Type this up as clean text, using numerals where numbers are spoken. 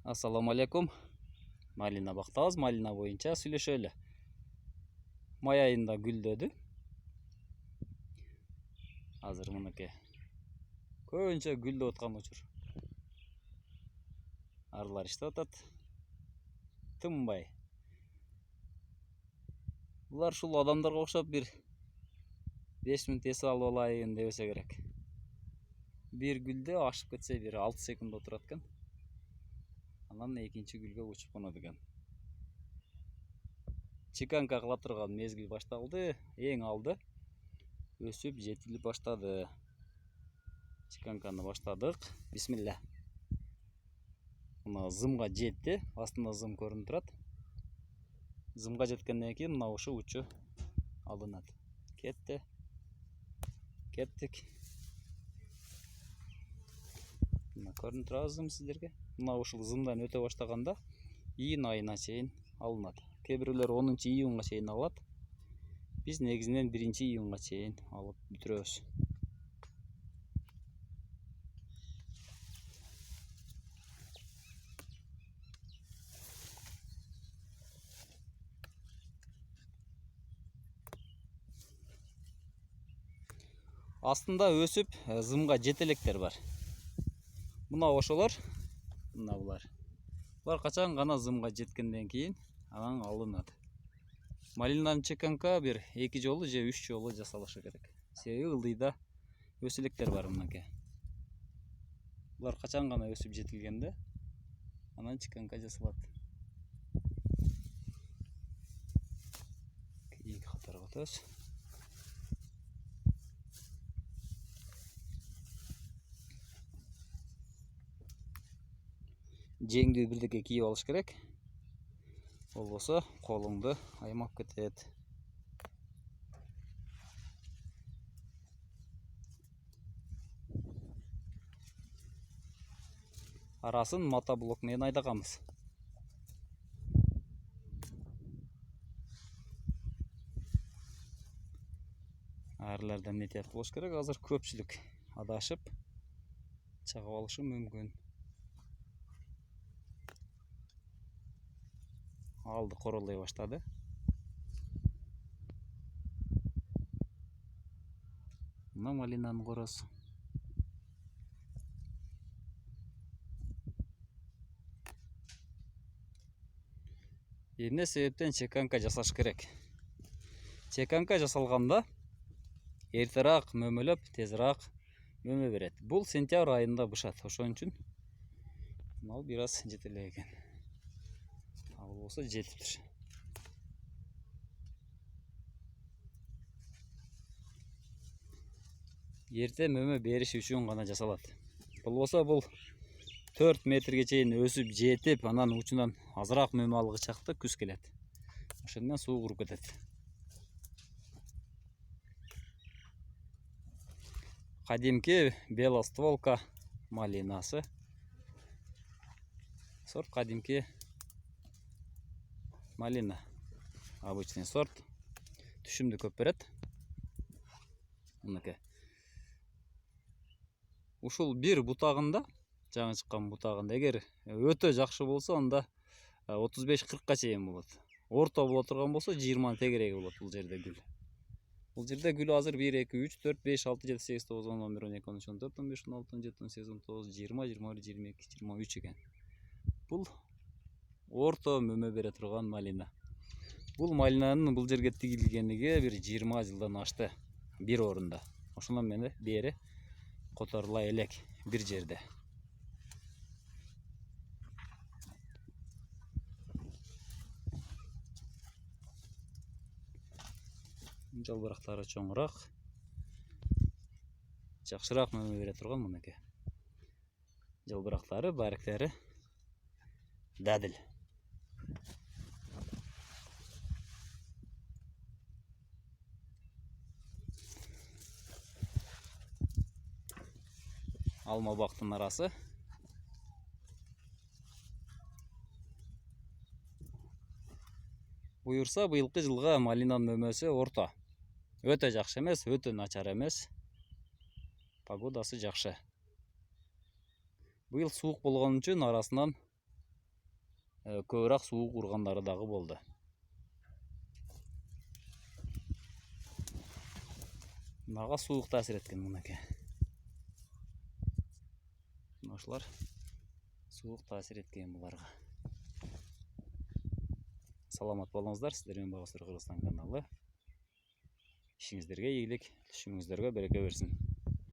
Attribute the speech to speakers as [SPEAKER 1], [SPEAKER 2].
[SPEAKER 1] Ассаламу алейкум. Малина бактабыз. Малина боюнча сүйлөшөлү. Май айында гүлдөдү. Азыр мынакей көбүнчө гүлдөп аткан учур. Арылар иштеп атат. Тынбай. Булар ушул адамдарга окшоп бир 5 мүнөт эсип алып алайын дебесе керек. Бир гүлдө ашып кетсе бир 6 секунд отурат экен. Анан экинчи гүлгө учуп конот экен. Чеканка кыла турган мезгил башталды. Эң алды өсүп жетилип баштады. Чеканканы баштадык. Бисмилля. Мына зымга жетти. Астында зым көрүнүп турат. Зымга жеткенден кийин мына ушу учу алынат. Кетти. Кеттик. Мына көрүнүп турабы зым сиздерге? Мына ушул зымдан өтө баштаганда июнь айына чейин алынат. Кээ бирөөлөр 10 июнга чейин алат. Биз негизинен 1 июнга чейин алып бүтүрөбүз. Астында өсүп зымга жетелектер бар. Мына ошолор, мына булар. Булар качан гана зымга жеткенден кийин анан алынат. Малинанын чеканка бир 2 жолу же 3 жолу жасалышы керек. Себеби ылдыйда өсүлүктер бар мынакей. Булар качан гана өсүп жетилгенде анан чеканка жасалат. Кийинки катарга өтөбүз. Жеңдүү бирдеке кийип алыш керек. Болбосо колуңду аймап кетет. Арасын мотоблок менен айдаганбыз. Арлардан этият болуш керек. Азыр көпчүлүк адашып чагып алышы мүмкүн. Алды королдой баштады. Мына малинанын коросу. Эмне себептен чеканка жасаш керек? Чеканка жасалганда эртерээк мөмөлөп, тезирээк мөмө берет. Бул сентябрь айында бышат. Ошон үчүн мал бир аз жетелек экен. Ал болсо жетиптир. Эрте мөмө бериши үчүн гана жасалат. Болбосо бул 4 метрге чейин өсүп жетип, анан учунан азыраак мөмө алгы чакта күз келет. Ошондо менен суу куруп кетет. Кадимки белостволка малинасы. Сорт кадимки малина. Обычный сорт. Түшүмдү көп берет. Мынакей. Ушул бир бутагында, жаңы чыккан бутагында эгер өтө жакшы болсо, анда 35-40ка чейин болот. Орто боло турган болсо 20 тегереги болот бул жерде гүл. Бул жерде гүл азыр 1 2 3 4 5 6 7 8 9 10 11 12 13 14 15 16 17 18 19 20 21 22 23 экен. Бул орто мөмө бере турган малина. Бул малинанын бул жерге тигилгениге бир 20 жылдан ашты бир орунда. Ошондон менен бери которула элек бир жерде. Жалбырактары чоңураак, жакшыраак мөмө бере турган мынакей. Жалбырактары, баректери дадил. Алма бактын арасы. Буюрса быйылкы жылга малинанын мөмөсү орто. Өтө жакшы эмес, өтө начар эмес. Погодасы жакшы. Быйыл суук болгон үчүн арасынан көбірак суук ургандары дагы болду. Мага суук таасир эткен мынакей. Ошолар суук таасир эткен буларга. Саламат болуңуздар, сиздер менен Багасыр Кыргызстан каналы. Ишиңиздерге ийгилик, түшүмүңүздөргө береке берсин.